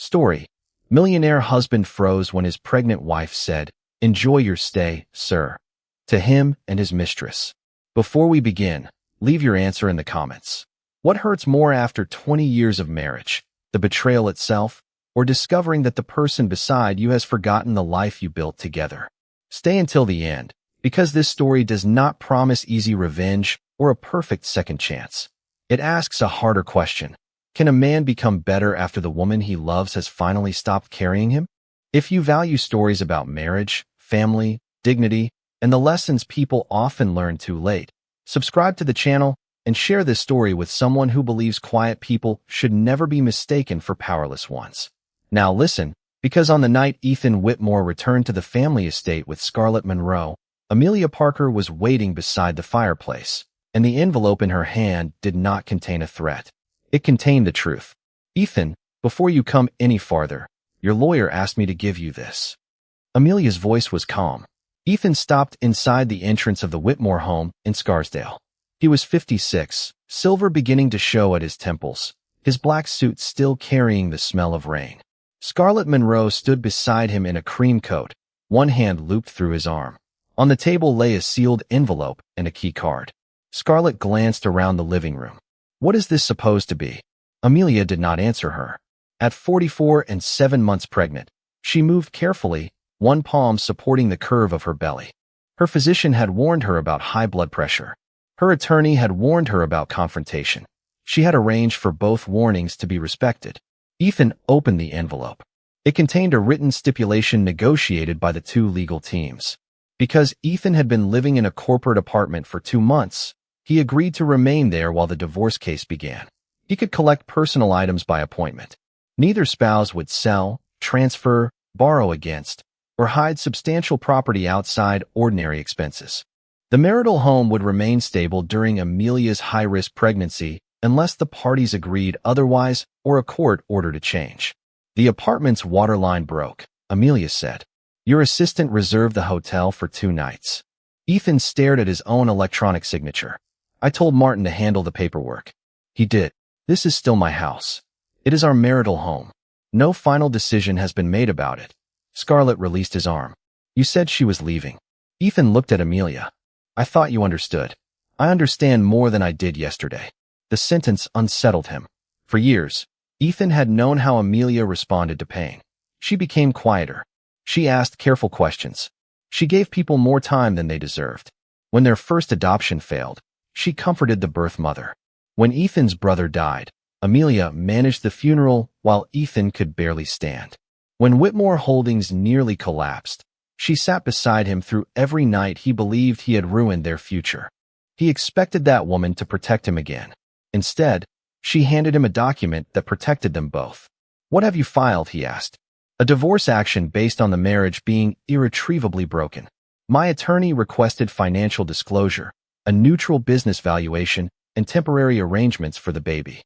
Story. Millionaire husband froze when his pregnant wife said, "Enjoy your stay, sir," to him and his mistress. Before we begin, leave your answer in the comments. What hurts more after 20 years of marriage? The betrayal itself, or discovering that the person beside you has forgotten the life you built together? Stay until the end, because this story does not promise easy revenge or a perfect second chance. It asks a harder question. Can a man become better after the woman he loves has finally stopped carrying him? If you value stories about marriage, family, dignity, and the lessons people often learn too late, subscribe to the channel and share this story with someone who believes quiet people should never be mistaken for powerless ones. Now listen, because on the night Ethan Whitmore returned to the family estate with Scarlett Monroe, Amelia Parker was waiting beside the fireplace, and the envelope in her hand did not contain a threat. It contained the truth. "Ethan, before you come any farther, your lawyer asked me to give you this." Amelia's voice was calm. Ethan stopped inside the entrance of the Whitmore home in Scarsdale. He was 56, silver beginning to show at his temples, his black suit still carrying the smell of rain. Scarlett Monroe stood beside him in a cream coat, one hand looped through his arm. On the table lay a sealed envelope and a key card. Scarlett glanced around the living room. What is this supposed to be? Amelia did not answer her. At 44 and 7 months pregnant, she moved carefully, one palm supporting the curve of her belly. Her physician had warned her about high blood pressure. Her attorney had warned her about confrontation. She had arranged for both warnings to be respected. Ethan opened the envelope. It contained a written stipulation negotiated by the two legal teams. Because Ethan had been living in a corporate apartment for 2 months, he agreed to remain there while the divorce case began. He could collect personal items by appointment. Neither spouse would sell, transfer, borrow against, or hide substantial property outside ordinary expenses. The marital home would remain stable during Amelia's high-risk pregnancy unless the parties agreed otherwise or a court ordered a change. "The apartment's water line broke," Amelia said. "Your assistant reserved the hotel for 2 nights." Ethan stared at his own electronic signature. "I told Martin to handle the paperwork." "He did. This is still my house. It is our marital home. No final decision has been made about it." Scarlett released his arm. "You said she was leaving." Ethan looked at Amelia. "I thought you understood." "I understand more than I did yesterday." The sentence unsettled him. For years, Ethan had known how Amelia responded to pain. She became quieter. She asked careful questions. She gave people more time than they deserved. When their first adoption failed, she comforted the birth mother. When Ethan's brother died, Amelia managed the funeral while Ethan could barely stand. When Whitmore Holdings nearly collapsed, she sat beside him through every night he believed he had ruined their future. He expected that woman to protect him again. Instead, she handed him a document that protected them both. "What have you filed?" he asked. "A divorce action based on the marriage being irretrievably broken. My attorney requested financial disclosure, a neutral business valuation, and temporary arrangements for the baby."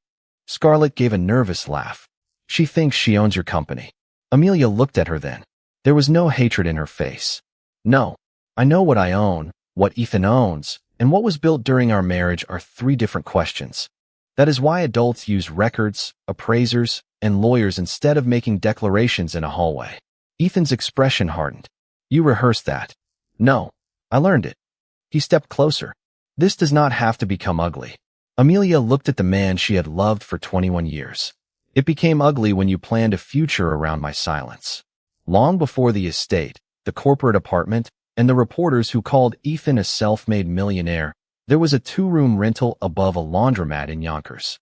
Scarlett gave a nervous laugh. "She thinks she owns your company." Amelia looked at her then. There was no hatred in her face. "No, I know what I own, what Ethan owns, and what was built during our marriage are 3 different questions. That is why adults use records, appraisers, and lawyers instead of making declarations in a hallway." Ethan's expression hardened. "You rehearsed that?" "No, I learned it." He stepped closer. "This does not have to become ugly." Amelia looked at the man she had loved for 21 years. "It became ugly when you planned a future around my silence." Long before the estate, the corporate apartment, and the reporters who called Ethan a self-made millionaire, there was a 2-room rental above a laundromat in Yonkers.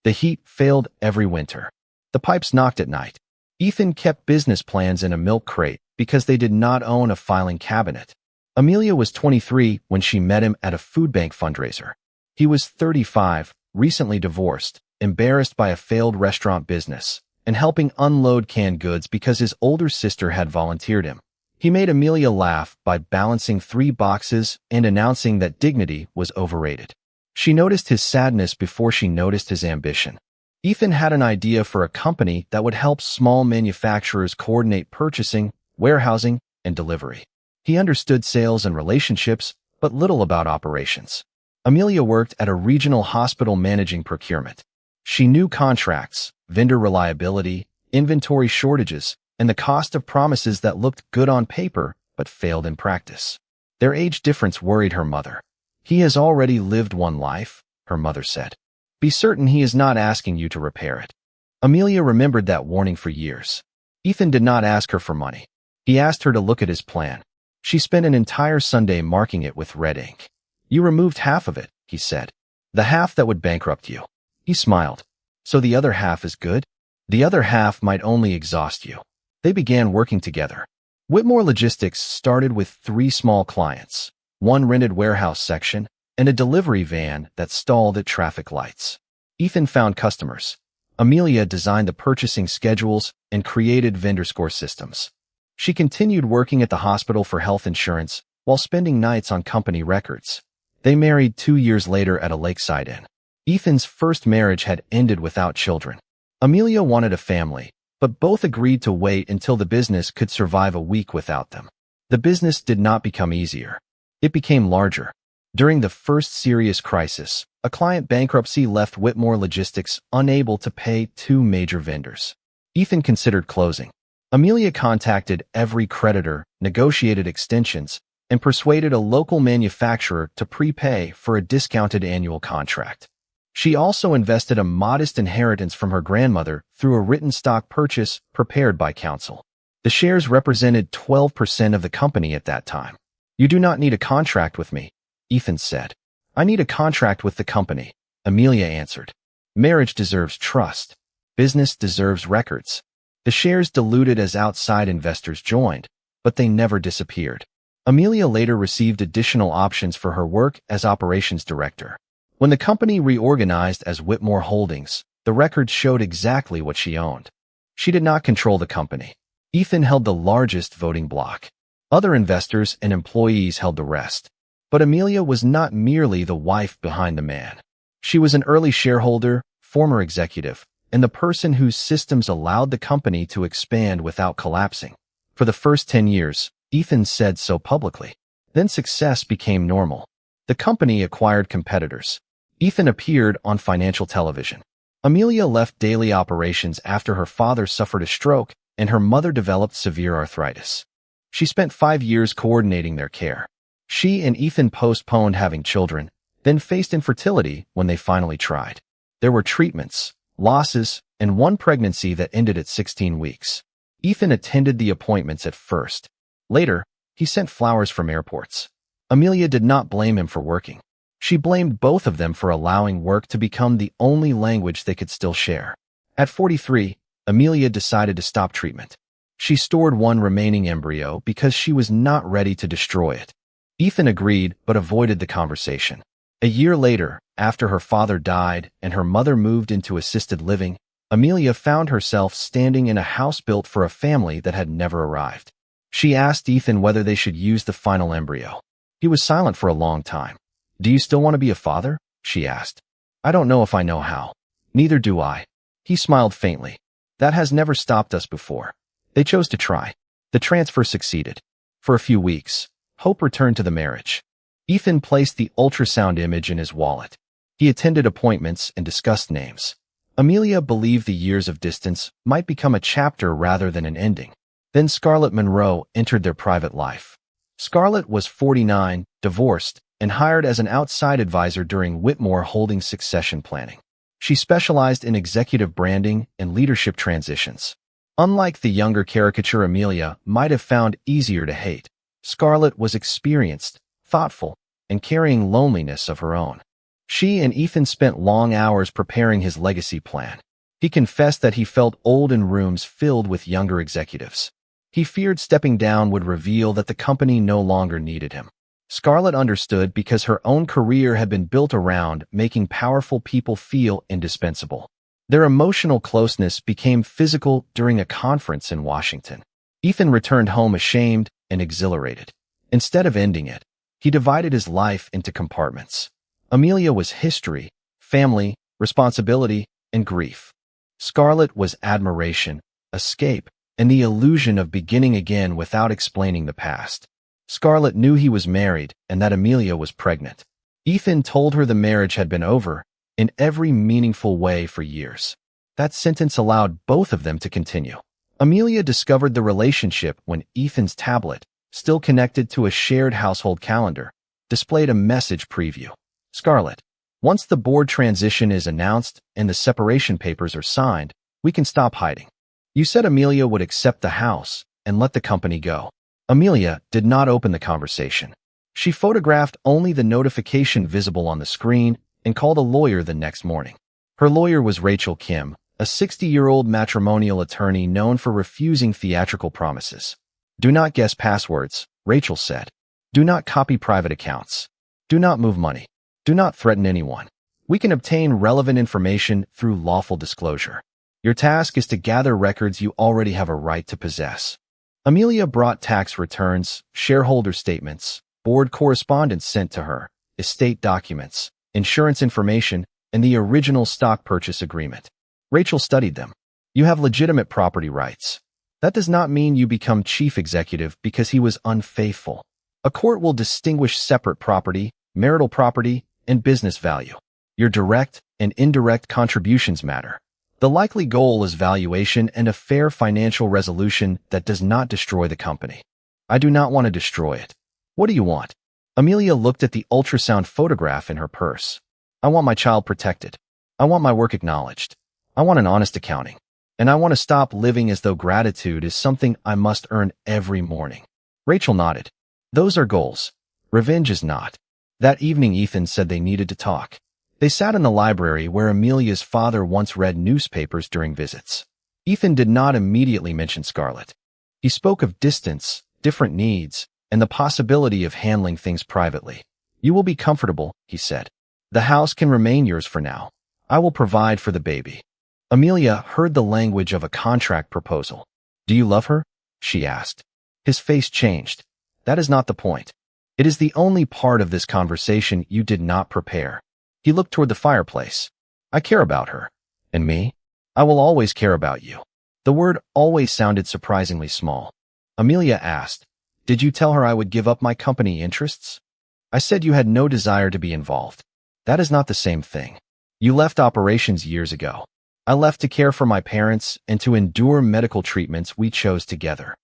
The heat failed every winter. The pipes knocked at night. Ethan kept business plans in a milk crate because they did not own a filing cabinet. Amelia was 23 when she met him at a food bank fundraiser. He was 35, recently divorced, embarrassed by a failed restaurant business, and helping unload canned goods because his older sister had volunteered him. He made Amelia laugh by balancing 3 boxes and announcing that dignity was overrated. She noticed his sadness before she noticed his ambition. Ethan had an idea for a company that would help small manufacturers coordinate purchasing, warehousing, and delivery. He understood sales and relationships, but little about operations. Amelia worked at a regional hospital managing procurement. She knew contracts, vendor reliability, inventory shortages, and the cost of promises that looked good on paper but failed in practice. Their age difference worried her mother. "He has already lived one life," her mother said. "Be certain he is not asking you to repair it." Amelia remembered that warning for years. Ethan did not ask her for money. He asked her to look at his plan. She spent an entire Sunday marking it with red ink. "You removed half of it," he said. "The half that would bankrupt you." He smiled. "So the other half is good?" "The other half might only exhaust you." They began working together. Whitmore Logistics started with 3 small clients, one rented warehouse section, and a delivery van that stalled at traffic lights. Ethan found customers. Amelia designed the purchasing schedules and created vendor score systems. She continued working at the hospital for health insurance while spending nights on company records. They married 2 years later at a lakeside inn. Ethan's first marriage had ended without children. Amelia wanted a family, but both agreed to wait until the business could survive a week without them. The business did not become easier. It became larger. During the first serious crisis, a client bankruptcy left Whitmore Logistics unable to pay 2 major vendors. Ethan considered closing. Amelia contacted every creditor, negotiated extensions, and persuaded a local manufacturer to prepay for a discounted annual contract. She also invested a modest inheritance from her grandmother through a written stock purchase prepared by counsel. The shares represented 12% of the company at that time. "You do not need a contract with me," Ethan said. "I need a contract with the company," Amelia answered. "Marriage deserves trust. Business deserves records." The shares diluted as outside investors joined, but they never disappeared. Amelia later received additional options for her work as operations director. When the company reorganized as Whitmore Holdings, the records showed exactly what she owned. She did not control the company. Ethan held the largest voting block. Other investors and employees held the rest. But Amelia was not merely the wife behind the man. She was an early shareholder, former executive, and the person whose systems allowed the company to expand without collapsing. For the first 10 years, Ethan said so publicly. Then success became normal. The company acquired competitors. Ethan appeared on financial television. Amelia left daily operations after her father suffered a stroke and her mother developed severe arthritis. She spent 5 years coordinating their care. She and Ethan postponed having children, then faced infertility when they finally tried. There were treatments, losses, and one pregnancy that ended at 16 weeks. Ethan attended the appointments at first. Later, he sent flowers from airports. Amelia did not blame him for working. She blamed both of them for allowing work to become the only language they could still share. At 43, Amelia decided to stop treatment. She stored one remaining embryo because she was not ready to destroy it. Ethan agreed but avoided the conversation. A year later, after her father died and her mother moved into assisted living, Amelia found herself standing in a house built for a family that had never arrived. She asked Ethan whether they should use the final embryo. He was silent for a long time. "Do you still want to be a father?" she asked. "I don't know if I know how." "Neither do I." He smiled faintly. "That has never stopped us before." They chose to try. The transfer succeeded. For a few weeks, hope returned to the marriage. Ethan placed the ultrasound image in his wallet. He attended appointments and discussed names. Amelia believed the years of distance might become a chapter rather than an ending. Then Scarlett Monroe entered their private life. Scarlett was 49, divorced, and hired as an outside advisor during Whitmore Holdings succession planning. She specialized in executive branding and leadership transitions. Unlike the younger caricature Amelia might have found easier to hate, Scarlett was experienced, thoughtful, and carrying loneliness of her own. She and Ethan spent long hours preparing his legacy plan. He confessed that he felt old in rooms filled with younger executives. He feared stepping down would reveal that the company no longer needed him. Scarlett understood because her own career had been built around making powerful people feel indispensable. Their emotional closeness became physical during a conference in Washington. Ethan returned home ashamed and exhilarated. Instead of ending it, he divided his life into compartments. Amelia was history, family, responsibility, and grief. Scarlett was admiration, escape, and the illusion of beginning again without explaining the past. Scarlett knew he was married and that Amelia was pregnant. Ethan told her the marriage had been over in every meaningful way for years. That sentence allowed both of them to continue. Amelia discovered the relationship when Ethan's tablet, still connected to a shared household calendar, displayed a message preview. Scarlett, once the board transition is announced and the separation papers are signed, we can stop hiding. You said Amelia would accept the house and let the company go. Amelia did not open the conversation. She photographed only the notification visible on the screen and called a lawyer the next morning. Her lawyer was Rachel Kim, a 60-year-old matrimonial attorney known for refusing theatrical promises. Do not guess passwords, Rachel said. Do not copy private accounts. Do not move money. Do not threaten anyone. We can obtain relevant information through lawful disclosure. Your task is to gather records you already have a right to possess. Amelia brought tax returns, shareholder statements, board correspondence sent to her, estate documents, insurance information, and the original stock purchase agreement. Rachel studied them. You have legitimate property rights. That does not mean you become chief executive because he was unfaithful. A court will distinguish separate property, marital property, and business value. Your direct and indirect contributions matter. The likely goal is valuation and a fair financial resolution that does not destroy the company. I do not want to destroy it. What do you want? Amelia looked at the ultrasound photograph in her purse. I want my child protected. I want my work acknowledged. I want an honest accounting. And I want to stop living as though gratitude is something I must earn every morning. Rachel nodded. Those are goals. Revenge is not. That evening, Ethan said they needed to talk. They sat in the library where Amelia's father once read newspapers during visits. Ethan did not immediately mention Scarlett. He spoke of distance, different needs, and the possibility of handling things privately. You will be comfortable, he said. The house can remain yours for now. I will provide for the baby. Amelia heard the language of a contract proposal. Do you love her? She asked. His face changed. That is not the point. It is the only part of this conversation you did not prepare. He looked toward the fireplace. I care about her. And me? I will always care about you. The word always sounded surprisingly small. Amelia asked, Did you tell her I would give up my company interests? I said you had no desire to be involved. That is not the same thing. You left operations years ago. I left to care for my parents and to endure medical treatments we chose together.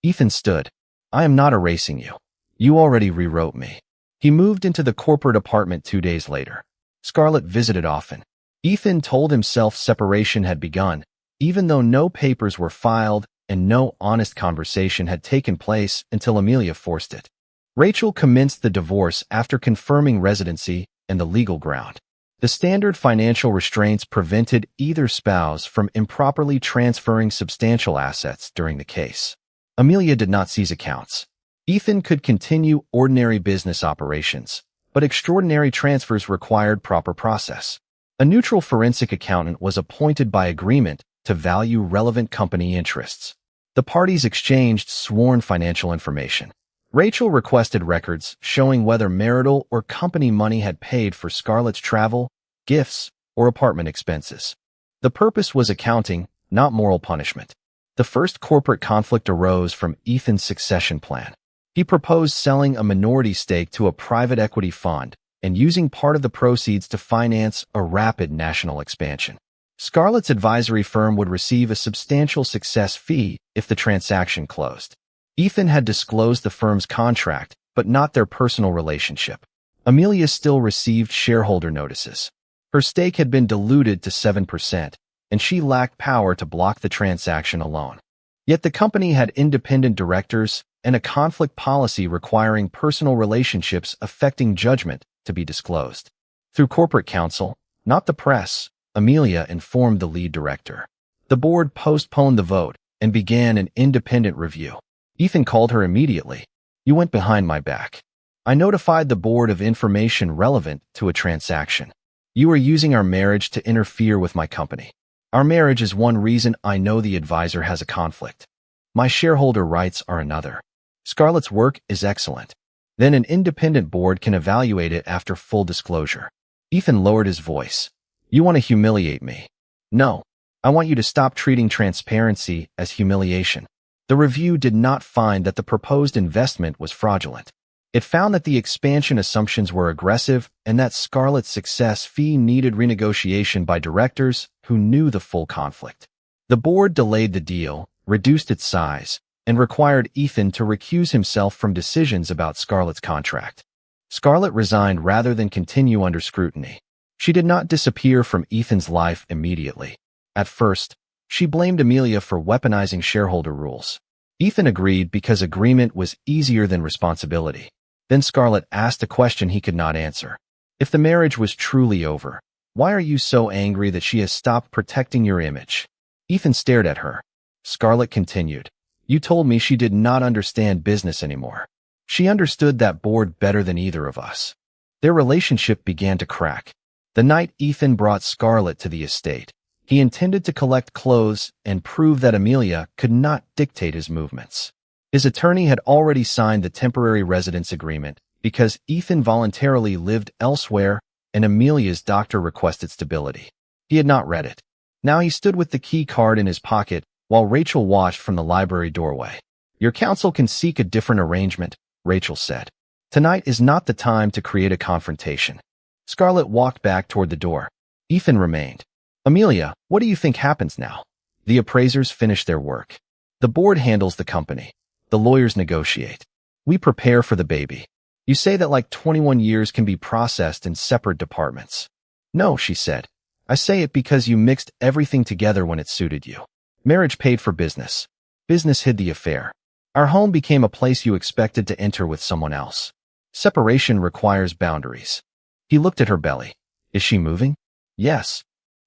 Ethan stood. I am not erasing you. You already rewrote me. He moved into the corporate apartment 2 days later. Scarlett visited often. Ethan told himself separation had begun, even though no papers were filed and no honest conversation had taken place until Amelia forced it. Rachel commenced the divorce after confirming residency and the legal ground. The standard financial restraints prevented either spouse from improperly transferring substantial assets during the case. Amelia did not seize accounts. Ethan could continue ordinary business operations, but extraordinary transfers required proper process. A neutral forensic accountant was appointed by agreement to value relevant company interests. The parties exchanged sworn financial information. Rachel requested records showing whether marital or company money had paid for Scarlett's travel, gifts, or apartment expenses. The purpose was accounting, not moral punishment. The first corporate conflict arose from Ethan's succession plan. He proposed selling a minority stake to a private equity fund and using part of the proceeds to finance a rapid national expansion. Scarlett's advisory firm would receive a substantial success fee if the transaction closed. Ethan had disclosed the firm's contract, but not their personal relationship. Amelia still received shareholder notices. Her stake had been diluted to 7%, and she lacked power to block the transaction alone. Yet the company had independent directors and a conflict policy requiring personal relationships affecting judgment to be disclosed. Through corporate counsel, not the press, Amelia informed the lead director. The board postponed the vote and began an independent review. Ethan called her immediately. You went behind my back. I notified the board of information relevant to a transaction. You are using our marriage to interfere with my company. Our marriage is one reason I know the advisor has a conflict. My shareholder rights are another. Scarlett's work is excellent. Then an independent board can evaluate it after full disclosure. Ethan lowered his voice. You want to humiliate me? No. I want you to stop treating transparency as humiliation. The review did not find that the proposed investment was fraudulent. It found that the expansion assumptions were aggressive and that Scarlett's success fee needed renegotiation by directors who knew the full conflict. The board delayed the deal, reduced its size, and required Ethan to recuse himself from decisions about Scarlett's contract. Scarlett resigned rather than continue under scrutiny. She did not disappear from Ethan's life immediately. At first, she blamed Amelia for weaponizing shareholder rules. Ethan agreed because agreement was easier than responsibility. Then Scarlett asked a question he could not answer. If the marriage was truly over, why are you so angry that she has stopped protecting your image? Ethan stared at her. Scarlett continued, You told me she did not understand business anymore. She understood that board better than either of us. Their relationship began to crack. The night Ethan brought Scarlett to the estate, he intended to collect clothes and prove that Amelia could not dictate his movements. His attorney had already signed the temporary residence agreement because Ethan voluntarily lived elsewhere and Amelia's doctor requested stability. He had not read it. Now he stood with the key card in his pocket while Rachel watched from the library doorway. Your counsel can seek a different arrangement, Rachel said. Tonight is not the time to create a confrontation. Scarlett walked back toward the door. Ethan remained. Amelia, what do you think happens now? The appraisers finish their work. The board handles the company. The lawyers negotiate. We prepare for the baby. You say that like 21 years can be processed in separate departments. No, she said. I say it because you mixed everything together when it suited you. Marriage paid for business. Business hid the affair. Our home became a place you expected to enter with someone else. Separation requires boundaries. He looked at her belly. Is she moving? Yes.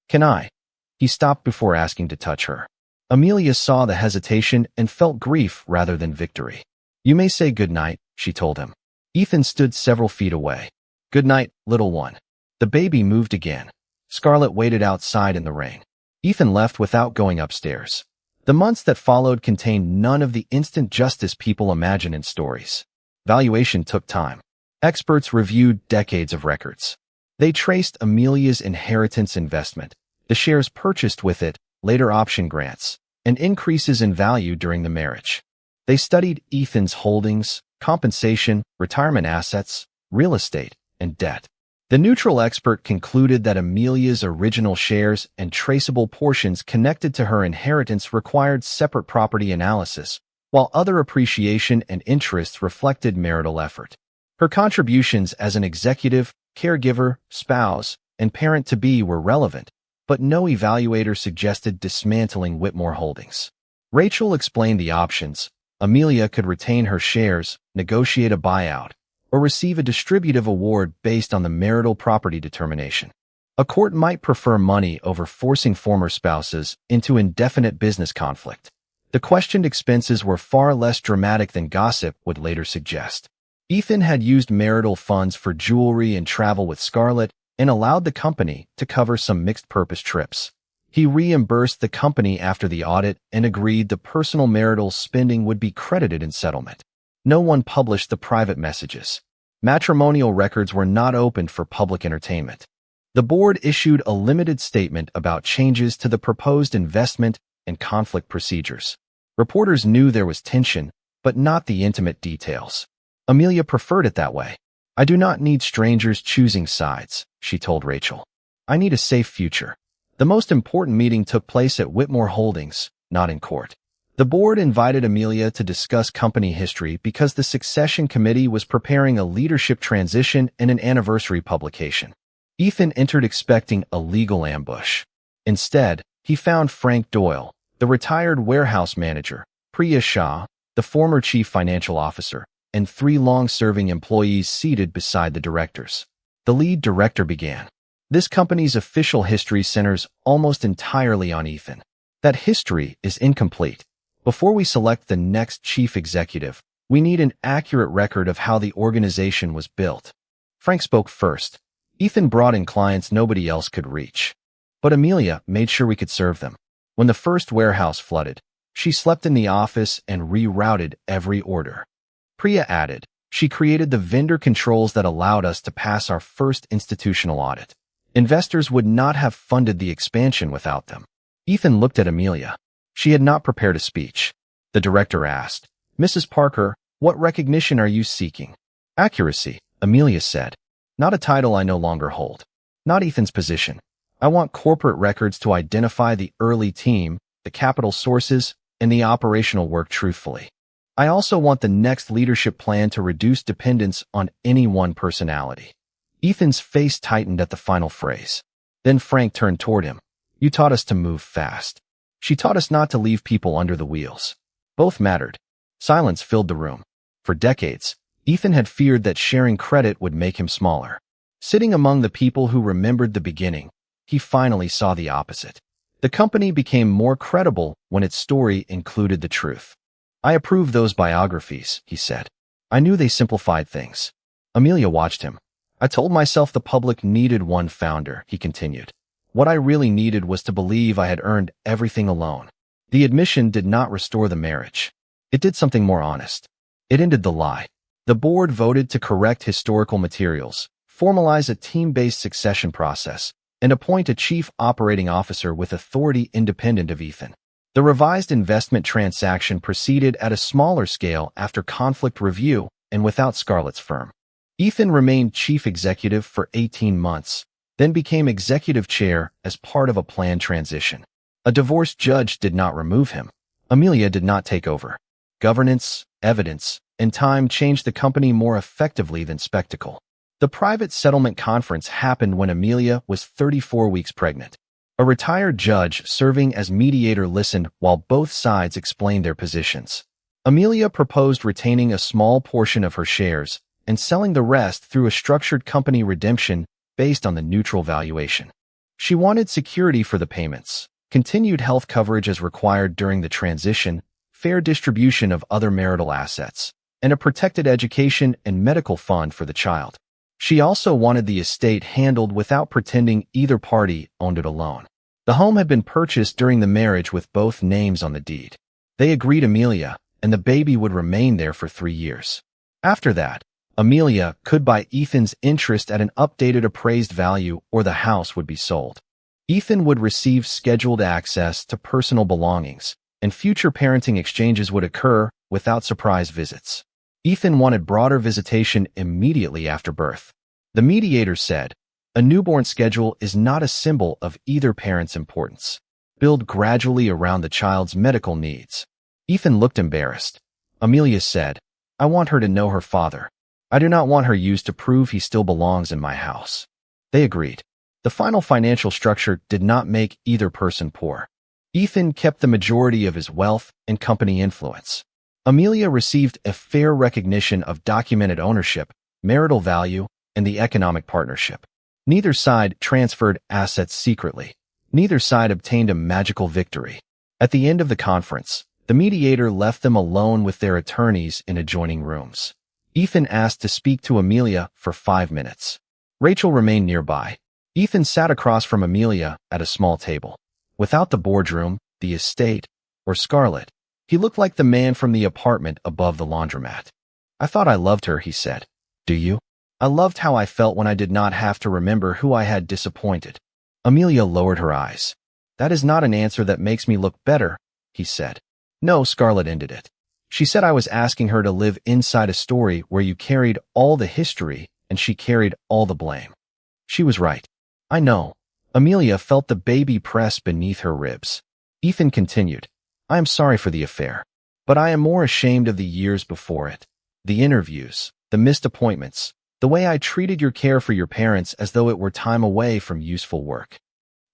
Can I? He stopped before asking to touch her. Amelia saw the hesitation and felt grief rather than victory. You may say good night, she told him. Ethan stood several feet away. Good night, little one. The baby moved again. Scarlett waited outside in the rain. Ethan left without going upstairs. The months that followed contained none of the instant justice people imagine in stories. Valuation took time. Experts reviewed decades of records. They traced Amelia's inheritance investment, the shares purchased with it, later option grants, and increases in value during the marriage. They studied Ethan's holdings, compensation, retirement assets, real estate, and debt. The neutral expert concluded that Amelia's original shares and traceable portions connected to her inheritance required separate property analysis, while other appreciation and interests reflected marital effort. Her contributions as an executive, caregiver, spouse, and parent-to-be were relevant, but no evaluator suggested dismantling Whitmore Holdings. Rachel explained the options. Amelia could retain her shares, negotiate a buyout, or receive a distributive award based on the marital property determination. A court might prefer money over forcing former spouses into indefinite business conflict. The questioned expenses were far less dramatic than gossip would later suggest. Ethan had used marital funds for jewelry and travel with Scarlett and allowed the company to cover some mixed-purpose trips. He reimbursed the company after the audit and agreed the personal marital spending would be credited in settlement. No one published the private messages. Matrimonial records were not opened for public entertainment. The board issued a limited statement about changes to the proposed investment and conflict procedures. Reporters knew there was tension, but not the intimate details. Amelia preferred it that way. I do not need strangers choosing sides, she told Rachel. I need a safe future. The most important meeting took place at Whitmore Holdings, not in court. The board invited Amelia to discuss company history because the succession committee was preparing a leadership transition and an anniversary publication. Ethan entered expecting a legal ambush. Instead, he found Frank Doyle, the retired warehouse manager, Priya Shah, the former chief financial officer, and 3 long-serving employees seated beside the directors. The lead director began. This company's official history centers almost entirely on Ethan. That history is incomplete. Before we select the next chief executive, we need an accurate record of how the organization was built. Frank spoke first. Ethan brought in clients nobody else could reach. But Amelia made sure we could serve them. When the first warehouse flooded, she slept in the office and rerouted every order. Priya added, she created the vendor controls that allowed us to pass our first institutional audit. Investors would not have funded the expansion without them. Ethan looked at Amelia. She had not prepared a speech. The director asked, Mrs. Parker, what recognition are you seeking? Accuracy, Amelia said. Not a title I no longer hold. Not Ethan's position. I want corporate records to identify the early team, the capital sources, and the operational work truthfully. I also want the next leadership plan to reduce dependence on any one personality. Ethan's face tightened at the final phrase. Then Frank turned toward him. You taught us to move fast. She taught us not to leave people under the wheels. Both mattered. Silence filled the room. For decades, Ethan had feared that sharing credit would make him smaller. Sitting among the people who remembered the beginning, he finally saw the opposite. The company became more credible when its story included the truth. I approve those biographies, he said. I knew they simplified things. Amelia watched him. I told myself the public needed one founder, he continued. What I really needed was to believe I had earned everything alone. The admission did not restore the marriage. It did something more honest. It ended the lie. The board voted to correct historical materials, formalize a team-based succession process, and appoint a chief operating officer with authority independent of Ethan. The revised investment transaction proceeded at a smaller scale after conflict review and without Scarlett's firm. Ethan remained chief executive for 18 months, then became executive chair as part of a planned transition. A divorce judge did not remove him. Amelia did not take over. Governance, evidence, and time changed the company more effectively than spectacle. The private settlement conference happened when Amelia was 34 weeks pregnant. A retired judge serving as mediator listened while both sides explained their positions. Amelia proposed retaining a small portion of her shares and selling the rest through a structured company redemption based on the neutral valuation. She wanted security for the payments, continued health coverage as required during the transition, fair distribution of other marital assets, and a protected education and medical fund for the child. She also wanted the estate handled without pretending either party owned it alone. The home had been purchased during the marriage with both names on the deed. They agreed Amelia, and the baby would remain there for 3 years. After that, Amelia could buy Ethan's interest at an updated appraised value or the house would be sold. Ethan would receive scheduled access to personal belongings, and future parenting exchanges would occur without surprise visits. Ethan wanted broader visitation immediately after birth. The mediator said, a newborn schedule is not a symbol of either parent's importance. Build gradually around the child's medical needs. Ethan looked embarrassed. Amelia said, I want her to know her father. I do not want her used to prove he still belongs in my house. They agreed. The final financial structure did not make either person poor. Ethan kept the majority of his wealth and company influence. Amelia received a fair recognition of documented ownership, marital value, and the economic partnership. Neither side transferred assets secretly. Neither side obtained a magical victory. At the end of the conference, the mediator left them alone with their attorneys in adjoining rooms. Ethan asked to speak to Amelia for 5 minutes. Rachel remained nearby. Ethan sat across from Amelia at a small table. Without the boardroom, the estate, or Scarlett, he looked like the man from the apartment above the laundromat. I thought I loved her, he said. Do you? I loved how I felt when I did not have to remember who I had disappointed. Amelia lowered her eyes. That is not an answer that makes me look better, he said. No, Scarlett ended it. She said I was asking her to live inside a story where you carried all the history and she carried all the blame. She was right. I know. Amelia felt the baby press beneath her ribs. Ethan continued. I am sorry for the affair, but I am more ashamed of the years before it. The interviews, the missed appointments, the way I treated your care for your parents as though it were time away from useful work.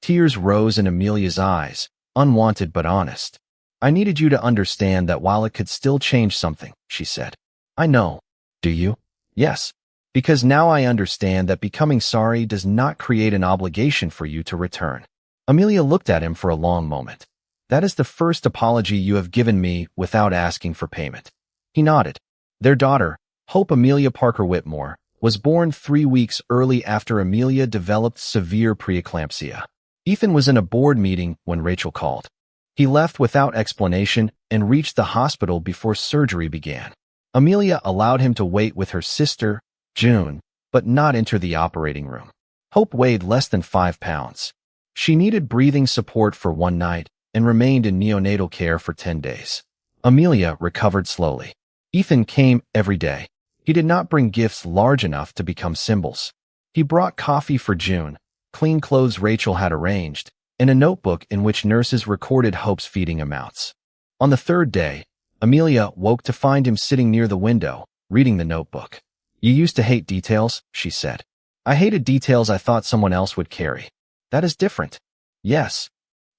Tears rose in Amelia's eyes, unwanted but honest. I needed you to understand that while it could still change something, she said. I know. Do you? Yes. Because now I understand that becoming sorry does not create an obligation for you to return. Amelia looked at him for a long moment. That is the first apology you have given me without asking for payment. He nodded. Their daughter, Hope Amelia Parker Whitmore, was born 3 weeks early after Amelia developed severe preeclampsia. Ethan was in a board meeting when Rachel called. He left without explanation and reached the hospital before surgery began. Amelia allowed him to wait with her sister, June, but not enter the operating room. Hope weighed less than 5 pounds. She needed breathing support for 1 night and remained in neonatal care for 10 days. Amelia recovered slowly. Ethan came every day. He did not bring gifts large enough to become symbols. He brought coffee for June, clean clothes Rachel had arranged, and a notebook in which nurses recorded Hope's feeding amounts. On the third day, Amelia woke to find him sitting near the window, reading the notebook. "You used to hate details," she said. "I hated details I thought someone else would carry. That is different." "Yes."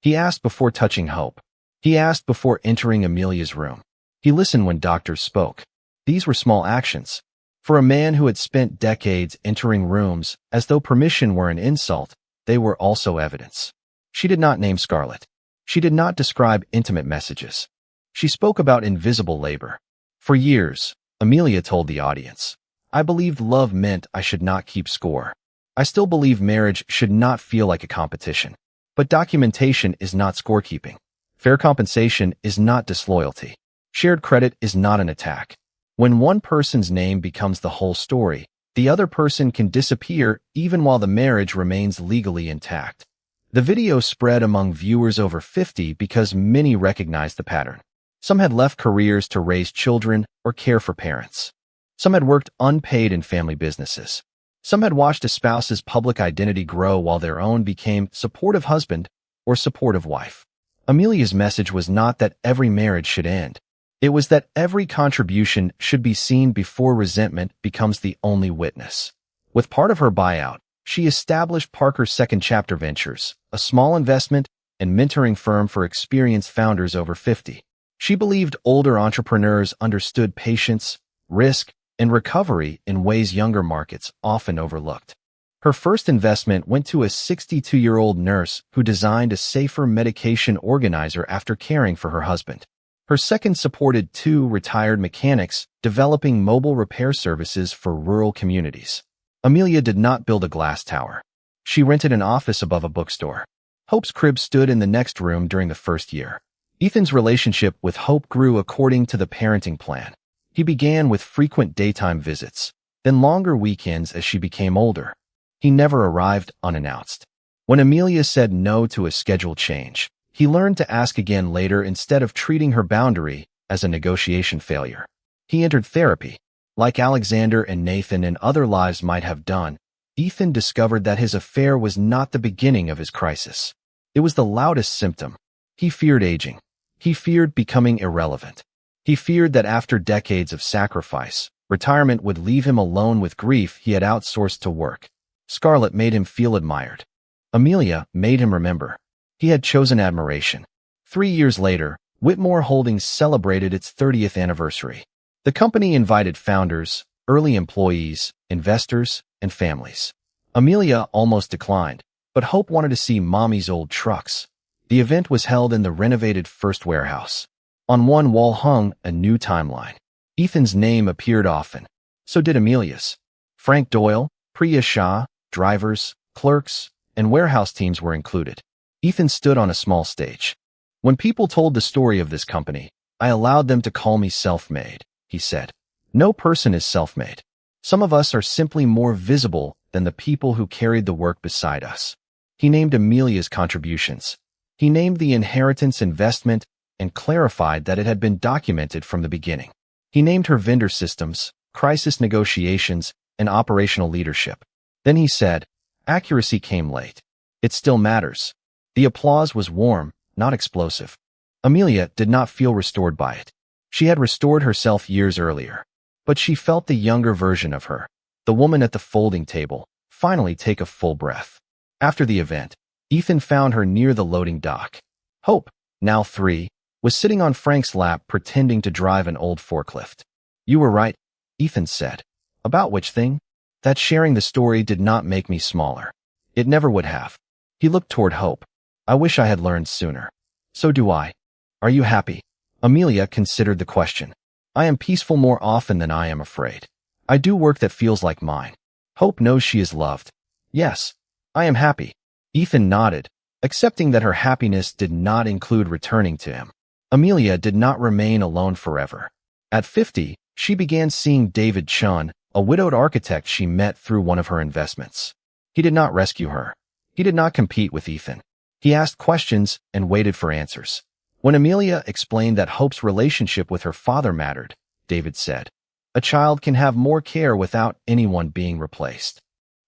He asked before touching Hope. He asked before entering Amelia's room. He listened when doctors spoke. These were small actions. For a man who had spent decades entering rooms as though permission were an insult, they were also evidence. She did not name Scarlett. She did not describe intimate messages. She spoke about invisible labor. For years, Amelia told the audience, "I believed love meant I should not keep score. I still believe marriage should not feel like a competition. But documentation is not scorekeeping. Fair compensation is not disloyalty. Shared credit is not an attack. When one person's name becomes the whole story, the other person can disappear even while the marriage remains legally intact." The video spread among viewers over 50 because many recognized the pattern. Some had left careers to raise children or care for parents. Some had worked unpaid in family businesses. Some had watched a spouse's public identity grow while their own became supportive husband or supportive wife. Amelia's message was not that every marriage should end. It was that every contribution should be seen before resentment becomes the only witness. With part of her buyout, she established Parker's Second Chapter Ventures, a small investment and mentoring firm for experienced founders over 50. She believed older entrepreneurs understood patience, risk, and recovery in ways younger markets often overlooked. Her first investment went to a 62-year-old nurse who designed a safer medication organizer after caring for her husband. Her second supported 2 retired mechanics developing mobile repair services for rural communities. Amelia did not build a glass tower. She rented an office above a bookstore. Hope's crib stood in the next room during the first year. Ethan's relationship with Hope grew according to the parenting plan. He began with frequent daytime visits, then longer weekends as she became older. He never arrived unannounced. When Amelia said no to a schedule change, he learned to ask again later instead of treating her boundary as a negotiation failure. He entered therapy. Like Alexander and Nathan and other lives might have done, Ethan discovered that his affair was not the beginning of his crisis. It was the loudest symptom. He feared aging. He feared becoming irrelevant. He feared that after decades of sacrifice, retirement would leave him alone with grief he had outsourced to work. Scarlett made him feel admired. Amelia made him remember. He had chosen admiration. 3 years later, Whitmore Holdings celebrated its 30th anniversary. The company invited founders, early employees, investors, and families. Amelia almost declined, but Hope wanted to see Mommy's old trucks. The event was held in the renovated first warehouse. On one wall hung a new timeline. Ethan's name appeared often. So did Amelia's. Frank Doyle, Priya Shah, drivers, clerks, and warehouse teams were included. Ethan stood on a small stage. "When people told the story of this company, I allowed them to call me self-made," he said. "No person is self-made. Some of us are simply more visible than the people who carried the work beside us." He named Amelia's contributions. He named the inheritance investment and clarified that it had been documented from the beginning. He named her vendor systems, crisis negotiations, and operational leadership. Then he said, "Accuracy came late. It still matters." The applause was warm, not explosive. Amelia did not feel restored by it. She had restored herself years earlier. But she felt the younger version of her, the woman at the folding table, finally take a full breath. After the event, Ethan found her near the loading dock. Hope, now 3, was sitting on Frank's lap pretending to drive an old forklift. "You were right," Ethan said. "About which thing?" "That sharing the story did not make me smaller. It never would have." He looked toward Hope. "I wish I had learned sooner." "So do I." "Are you happy?" Amelia considered the question. "I am peaceful more often than I am afraid. I do work that feels like mine." Hope knows she is loved. "Yes, I am happy." Ethan nodded, accepting that her happiness did not include returning to him. Amelia did not remain alone forever. At 50, she began seeing David Chun, a widowed architect she met through one of her investments. He did not rescue her. He did not compete with Ethan. He asked questions and waited for answers. When Amelia explained that Hope's relationship with her father mattered, David said, A child can have more care without anyone being replaced.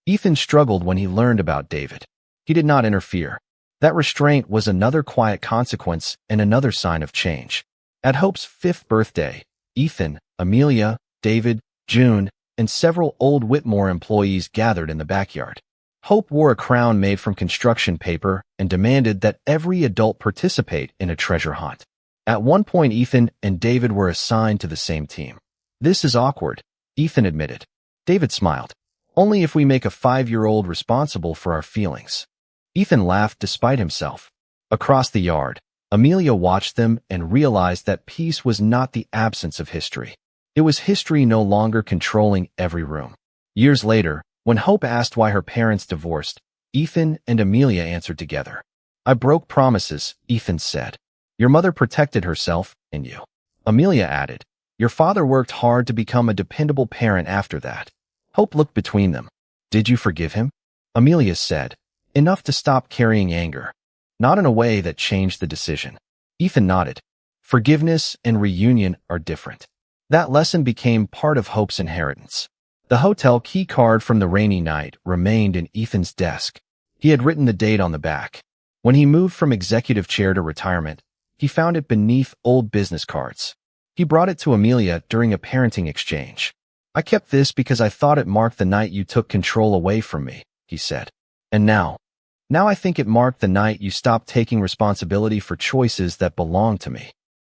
Ethan struggled when he learned about David. He did not interfere. That restraint was another quiet consequence and another sign of change. At Hope's 5th birthday, Ethan, Amelia, David, June, and several old Whitmore employees gathered in the backyard. Hope wore a crown made from construction paper and demanded that every adult participate in a treasure hunt. At one point, Ethan and David were assigned to the same team. "This is awkward," Ethan admitted. David smiled. "Only if we make a 5-year-old responsible for our feelings." Ethan laughed despite himself. Across the yard, Amelia watched them and realized that peace was not the absence of history. It was history no longer controlling every room. Years later, when Hope asked why her parents divorced, Ethan and Amelia answered together. "I broke promises," Ethan said. "Your mother protected herself and you." Amelia added, "Your father worked hard to become a dependable parent after that." Hope looked between them. "Did you forgive him?" Amelia said, "Enough to stop carrying anger. Not in a way that changed the decision." Ethan nodded. Forgiveness and reunion are different. That lesson became part of Hope's inheritance. The hotel key card from the rainy night remained in Ethan's desk. He had written the date on the back. When he moved from executive chair to retirement, he found it beneath old business cards. He brought it to Amelia during a parenting exchange. "I kept this because I thought it marked the night you took control away from me," he said. "And now I think it marked the night you stopped taking responsibility for choices that belonged to me."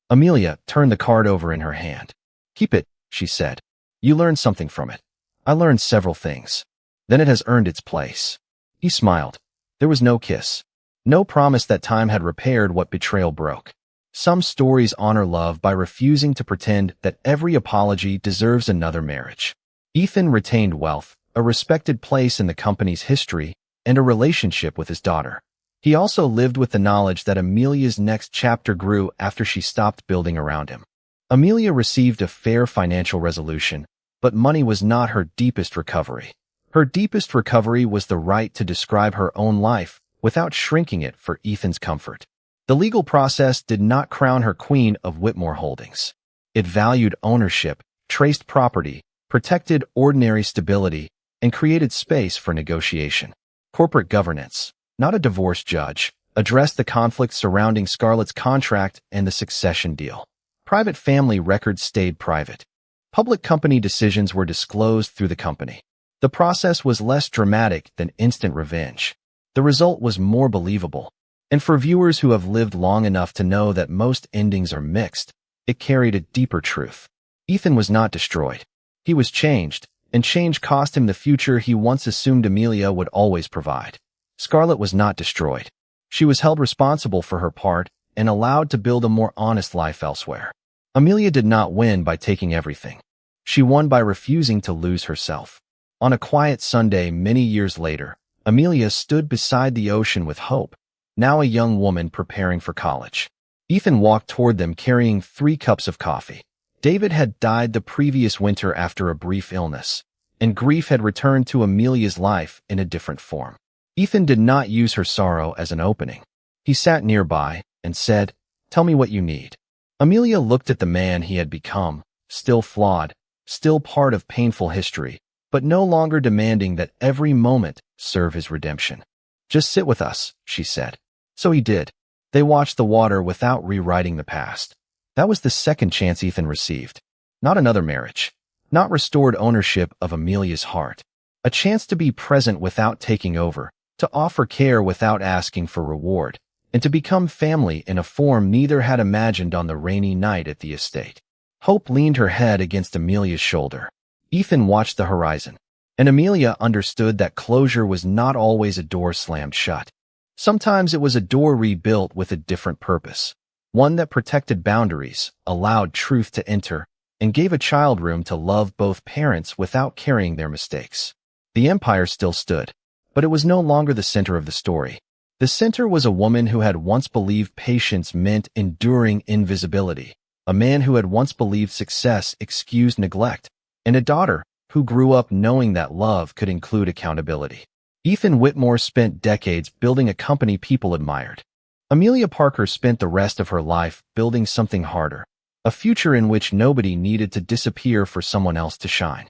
Amelia turned the card over in her hand. "Keep it," she said. "You learned something from it." "I learned several things. Then it has earned its place." He smiled. There was no kiss. No promise that time had repaired what betrayal broke. Some stories honor love by refusing to pretend that every apology deserves another marriage. Ethan retained wealth, a respected place in the company's history, and a relationship with his daughter. He also lived with the knowledge that Amelia's next chapter grew after she stopped building around him. Amelia received a fair financial resolution, but money was not her deepest recovery. Her deepest recovery was the right to describe her own life without shrinking it for Ethan's comfort. The legal process did not crown her queen of Whitmore Holdings. It valued ownership, traced property, protected ordinary stability, and created space for negotiation. Corporate governance, not a divorce judge, addressed the conflicts surrounding Scarlett's contract and the succession deal. Private family records stayed private. Public company decisions were disclosed through the company. The process was less dramatic than instant revenge. The result was more believable. And for viewers who have lived long enough to know that most endings are mixed, it carried a deeper truth. Ethan was not destroyed. He was changed, and change cost him the future he once assumed Amelia would always provide. Scarlett was not destroyed. She was held responsible for her part and allowed to build a more honest life elsewhere. Amelia did not win by taking everything. She won by refusing to lose herself. On a quiet Sunday many years later, Amelia stood beside the ocean with Hope, now a young woman preparing for college. Ethan walked toward them carrying 3 cups of coffee. David had died the previous winter after a brief illness, and grief had returned to Amelia's life in a different form. Ethan did not use her sorrow as an opening. He sat nearby and said, "Tell me what you need." Amelia looked at the man he had become, still flawed, still part of painful history, but no longer demanding that every moment serve his redemption. "Just sit with us," she said. So he did. They watched the water without rewriting the past. That was the second chance Ethan received. Not another marriage. Not restored ownership of Amelia's heart. A chance to be present without taking over, to offer care without asking for reward, and to become family in a form neither had imagined on the rainy night at the estate. Hope leaned her head against Amelia's shoulder. Ethan watched the horizon, and Amelia understood that closure was not always a door slammed shut. Sometimes it was a door rebuilt with a different purpose. One that protected boundaries, allowed truth to enter, and gave a child room to love both parents without carrying their mistakes. The empire still stood, but it was no longer the center of the story. The center was a woman who had once believed patience meant enduring invisibility, a man who had once believed success excused neglect, and a daughter who grew up knowing that love could include accountability. Ethan Whitmore spent decades building a company people admired. Amelia Parker spent the rest of her life building something harder, A future in which nobody needed to disappear for someone else to shine.